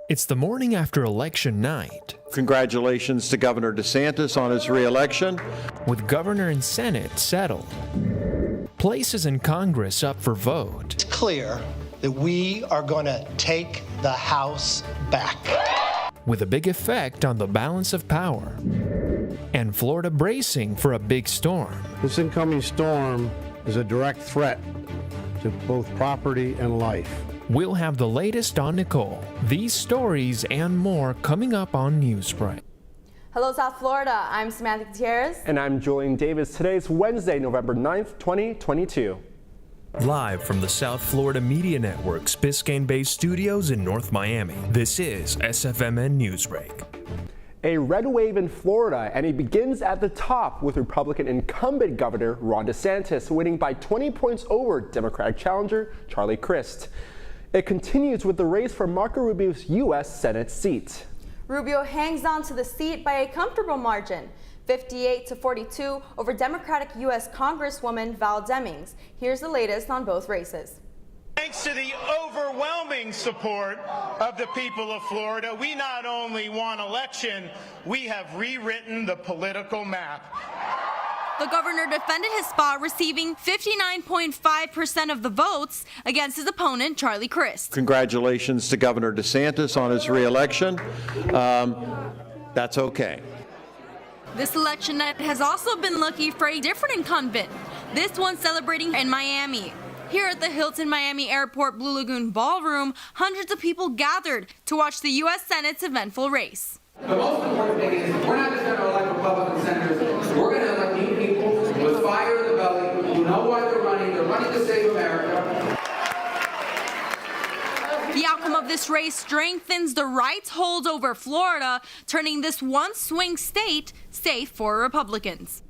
It's the morning after election night. Congratulations to Governor DeSantis on his re-election. With governor and Senate settled, places in Congress up for vote. It's clear that we are going to take the House back. With a big effect on the balance of power. And Florida bracing for a big storm. This incoming storm is a direct threat to both property and life. We'll have the latest on Nicole. These stories and more coming up on Newsbreak. Hello, South Florida. I'm Samantha Gutierrez. And I'm Julian Davis. Today's Wednesday, November 9th, 2022. Live from the South Florida Media Network's Biscayne-based studios in North Miami, this is SFMN Newsbreak. A red wave in Florida, and it begins at the top with Republican incumbent Governor Ron DeSantis winning by 20 points over Democratic challenger Charlie Crist. It continues with the race for Marco Rubio's U.S. Senate seat. Rubio hangs on to the seat by a comfortable margin, 58-42 over Democratic U.S. Congresswoman Val Demings. Here's the latest on both races. Thanks to the overwhelming support of the people of Florida, we not only won election, we have rewritten the political map. The governor defended his spot, receiving 59.5% of the votes against his opponent, Charlie Crist. Congratulations to Governor DeSantis on his re-election. That's okay. This election night has also been lucky for a different incumbent, this one celebrating in Miami. Here at the Hilton Miami Airport Blue Lagoon Ballroom, hundreds of people gathered to watch the U.S. Senate's eventful race. The most important thing is we're not just going to elect Republican senators, we're going to elect new people with fire in the belly, who know why they're running to save America. The outcome of this race strengthens the right's hold over Florida, turning this one swing state safe for Republicans.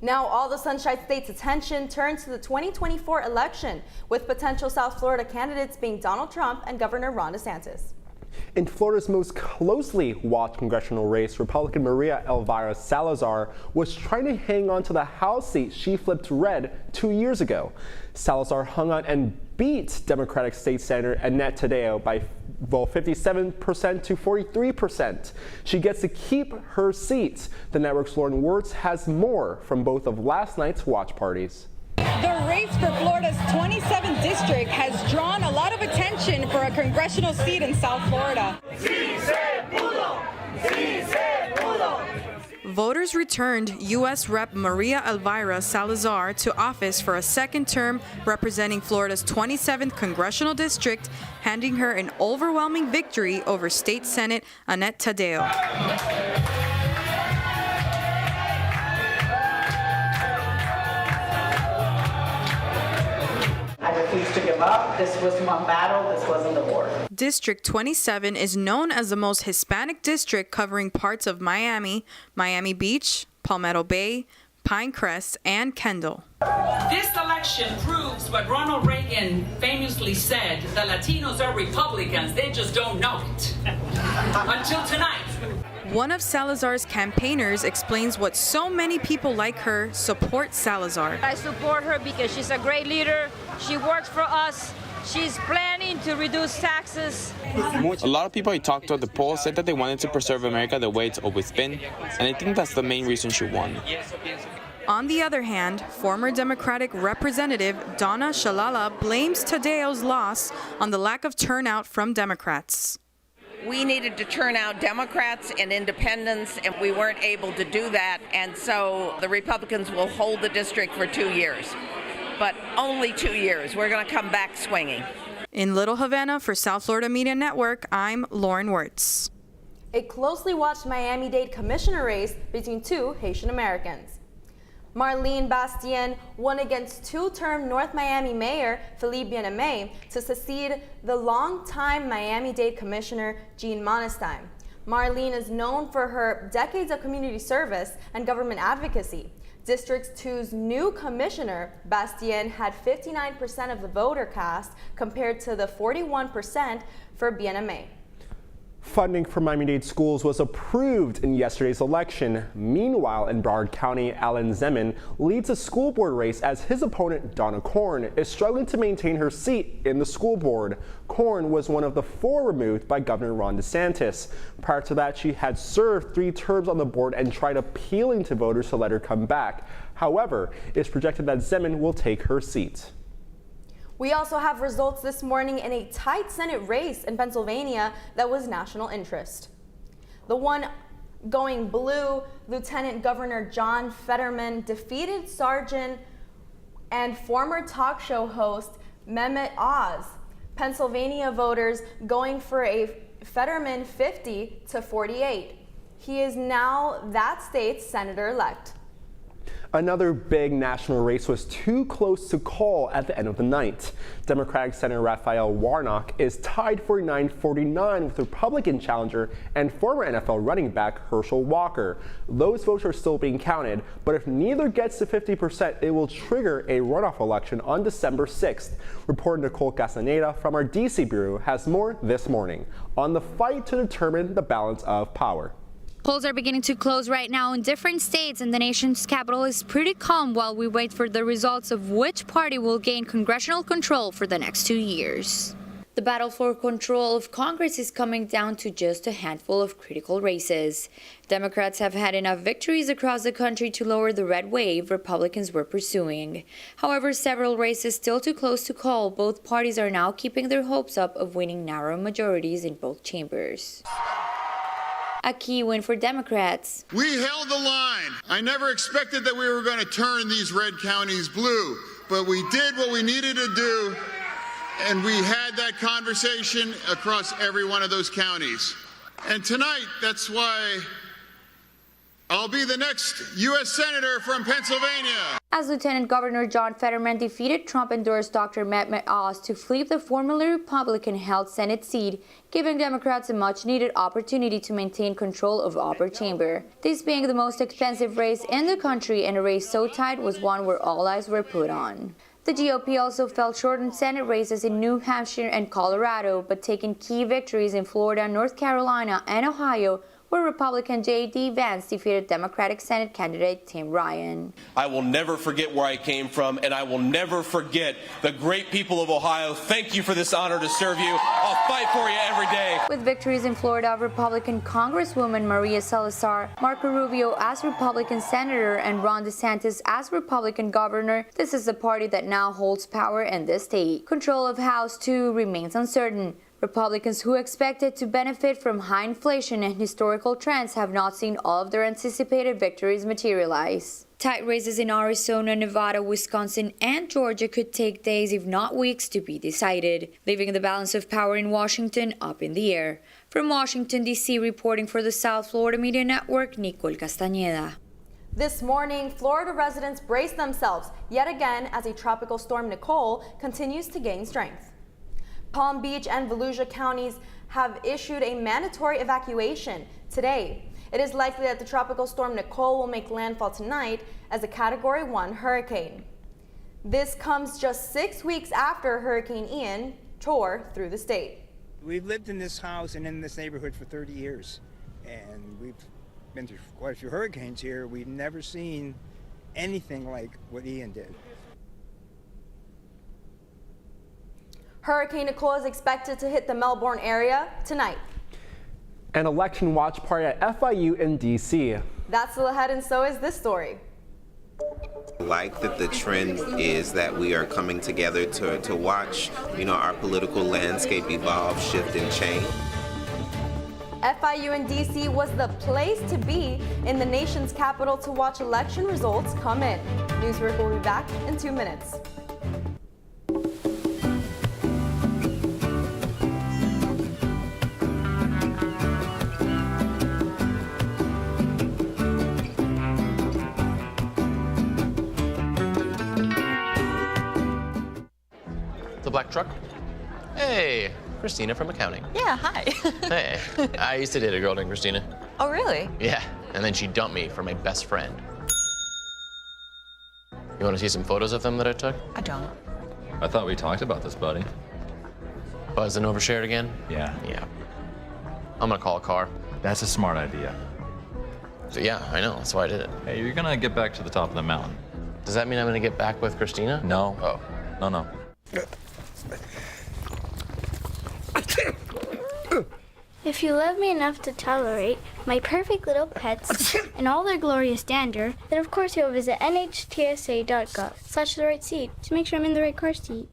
Now all the Sunshine State's attention turns to the 2024 election, with potential South Florida candidates being Donald Trump and Governor Ron DeSantis. In Florida's most closely watched congressional race, Republican Maria Elvira Salazar was trying to hang on to the House seat she flipped red 2 years ago. Salazar hung on and beat Democratic State Senator Annette Taddeo by 57% to 43%. She gets to keep her seat. The network's Lauren Wirtz has more from both of last night's watch parties. The race for Florida's 27th district has drawn a lot of attention for a congressional seat in South Florida. Voters returned U.S. Rep. Maria Elvira Salazar to office for a second term, representing Florida's 27th congressional district, handing her an overwhelming victory over State Senate Annette Taddeo. I refuse to give up. This was one battle. This wasn't a war. District 27 is known as the most Hispanic district, covering parts of Miami, Miami Beach, Palmetto Bay, Pinecrest, and Kendall. This election proves what Ronald Reagan famously said, the Latinos are Republicans, they just don't know it. Until tonight. One of Salazar's campaigners explains what so many people like her support Salazar. I support her because she's a great leader. She works for us. She's planning to reduce taxes. A lot of people I talked to at the polls said that they wanted to preserve America the way it's always been, and I think that's the main reason she won. On the other hand, former Democratic Representative Donna Shalala blames Taddeo's loss on the lack of turnout from Democrats. We needed to turn out Democrats and independents, and we weren't able to do that, and so the Republicans will hold the district for 2 years. But only 2 years. We're going to come back swinging. In Little Havana for South Florida Media Network, I'm Lauren Wirtz. A closely watched Miami-Dade commissioner race between two Haitian Americans. Marlene Bastien won against two-term North Miami Mayor Philippe Bien-Aimé to succeed the longtime Miami-Dade Commissioner Jean Monestein. Marlene is known for her decades of community service and government advocacy. District 2's new commissioner, Bastien, had 59% of the voter cast compared to the 41% for Bien-Aimé. Funding for Miami-Dade schools was approved in yesterday's election. Meanwhile, in Broward County, Alan Zeman leads a school board race as his opponent, Donna Korn, is struggling to maintain her seat in the school board. Korn was one of the 4 removed by Governor Ron DeSantis. Prior to that, she had served 3 terms on the board and tried appealing to voters to let her come back. However, it's projected that Zeman will take her seat. We also have results this morning in a tight Senate race in Pennsylvania that was national interest. The one going blue, Lieutenant Governor John Fetterman defeated Sergeant and former talk show host Mehmet Oz. Pennsylvania voters going for a Fetterman 50 to 48. He is now that state's senator-elect. Another big national race was too close to call at the end of the night. Democratic Senator Raphael Warnock is tied 49-49 with Republican challenger and former NFL running back Herschel Walker. Those votes are still being counted, but if neither gets to 50%, it will trigger a runoff election on December 6th. Reporter Nicole Castaneda from our DC Bureau has more this morning on the fight to determine the balance of power. Polls are beginning to close right now in different states, and the nation's capital is pretty calm while we wait for the results of which party will gain congressional control for the next 2 years. The battle for control of Congress is coming down to just a handful of critical races. Democrats have had enough victories across the country to lower the red wave Republicans were pursuing. However, several races still too close to call. Both parties are now keeping their hopes up of winning narrow majorities in both chambers. A key win for Democrats. We held the line. I never expected that we were going to turn these red counties blue, but we did what we needed to do, and we had that conversation across every one of those counties. And tonight, that's why I'll be the next U.S. Senator from Pennsylvania. As Lieutenant Governor John Fetterman defeated Trump-endorsed Dr. Mehmet Oz to flip the formerly Republican-held Senate seat, giving Democrats a much-needed opportunity to maintain control of upper chamber. This being the most expensive race in the country, and a race so tight was one where all eyes were put on. The GOP also fell short in Senate races in New Hampshire and Colorado, but taking key victories in Florida, North Carolina, and Ohio, where Republican J.D. Vance defeated Democratic Senate candidate Tim Ryan. I will never forget where I came from, and I will never forget the great people of Ohio. Thank you for this honor to serve you. I'll fight for you every day. With victories in Florida, Republican Congresswoman Maria Salazar, Marco Rubio as Republican Senator, and Ron DeSantis as Republican Governor, this is the party that now holds power in this state. Control of House, too, remains uncertain. Republicans who expected to benefit from high inflation and historical trends have not seen all of their anticipated victories materialize. Tight races in Arizona, Nevada, Wisconsin, and Georgia could take days, if not weeks, to be decided, leaving the balance of power in Washington up in the air. From Washington, D.C., reporting for the South Florida Media Network, Nicole Castaneda. This morning, Florida residents braced themselves yet again as a tropical storm Nicole continues to gain strength. Palm Beach and Volusia counties have issued a mandatory evacuation today. It is likely that the tropical storm Nicole will make landfall tonight as a Category 1 hurricane. This comes just 6 weeks after Hurricane Ian tore through the state. We've lived in this house and in this neighborhood for 30 years, and we've been through quite a few hurricanes here. We've never seen anything like what Ian did. Hurricane Nicole is expected to hit the Melbourne area tonight. An election watch party at FIU in DC. That's still ahead, and so is this story. Like that the trend is that we are coming together to watch, our political landscape evolve, shift, and change. FIU in DC was the place to be in the nation's capital to watch election results come in. Newsbreak will be back in 2 minutes. The black truck? Hey, Christina from accounting. Yeah, hi. Hey, I used to date a girl named Christina. Oh, really? Yeah, and then she dumped me for my best friend. You want to see some photos of them that I took? I don't. I thought we talked about this, buddy. Buzzed and overshared again? Yeah. Yeah. I'm gonna call a car. That's a smart idea. So yeah, I know, that's why I did it. Hey, you're gonna get back to the top of the mountain. Does that mean I'm gonna get back with Christina? No. Oh. No. If you love me enough to tolerate my perfect little pets and all their glorious dander, then of course you'll visit nhtsa.gov/the right seat to make sure I'm in the right car seat.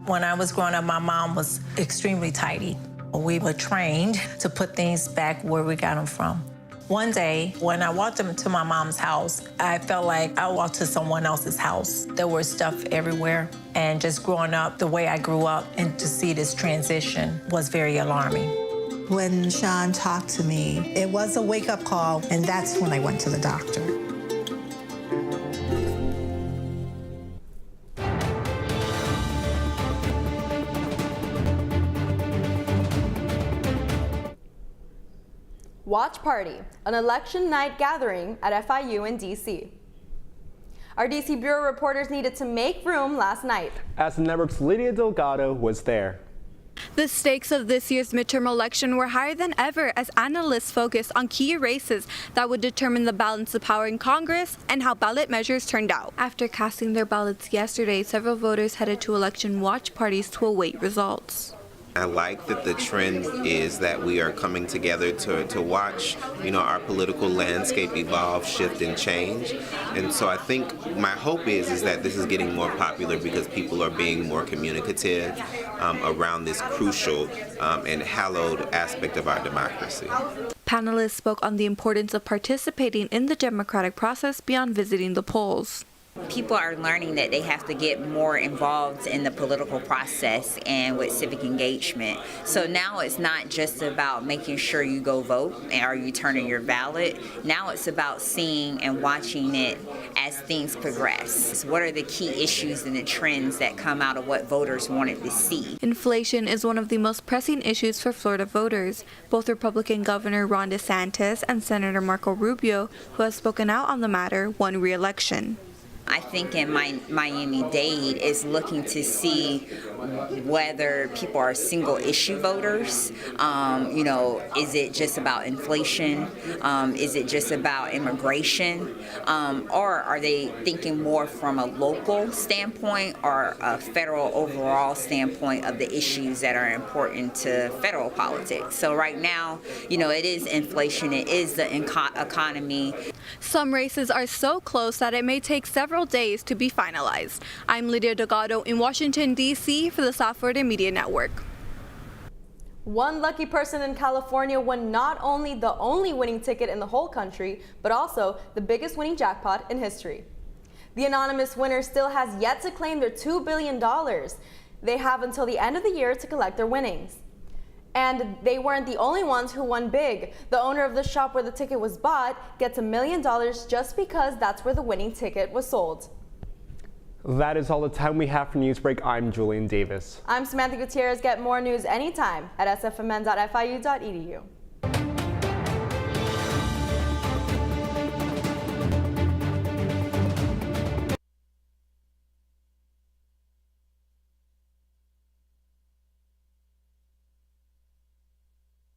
When I was growing up, my mom was extremely tidy. We were trained to put things back where we got them from. One day, when I walked into my mom's house, I felt like I walked to someone else's house. There was stuff everywhere, and just growing up the way I grew up and to see this transition was very alarming. When Sean talked to me, it was a wake-up call, and that's when I went to the doctor. Watch Party, an election night gathering at FIU in D.C. Our D.C. Bureau reporters needed to make room last night, as the network's Lydia Delgado was there. The stakes of this year's midterm election were higher than ever as analysts focused on key races that would determine the balance of power in Congress and how ballot measures turned out. After casting their ballots yesterday, several voters headed to election watch parties to await results. I like that the trend is that we are coming together to watch, our political landscape evolve, shift, and change. And so I think my hope is that this is getting more popular because people are being more communicative around this crucial and hallowed aspect of our democracy. Panelists spoke on the importance of participating in the democratic process beyond visiting the polls. People are learning that they have to get more involved in the political process and with civic engagement. So now it's not just about making sure you go vote and are you turning your ballot. Now it's about seeing and watching it as things progress. What are the key issues and the trends that come out of what voters wanted to see? Inflation is one of the most pressing issues for Florida voters. Both Republican Governor Ron DeSantis and Senator Marco Rubio, who has spoken out on the matter, won re-election. I think in Miami-Dade is looking to see whether people are single issue voters. Is it just about inflation? Is it just about immigration? Or are they thinking more from a local standpoint or a federal overall standpoint of the issues that are important to federal politics? So right now, it is inflation, it is the economy. Some races are so close that it may take several days to be finalized. I'm Lydia Delgado in Washington, D.C. for the South Florida Media Network. One lucky person in California won not only the only winning ticket in the whole country, but also the biggest winning jackpot in history. The anonymous winner still has yet to claim their $2 billion. They have until the end of the year to collect their winnings. And they weren't the only ones who won big. The owner of the shop where the ticket was bought gets $1 million just because that's where the winning ticket was sold. That is all the time we have for Newsbreak. I'm Julian Davis. I'm Samantha Gutierrez. Get more news anytime at sfmn.fiu.edu.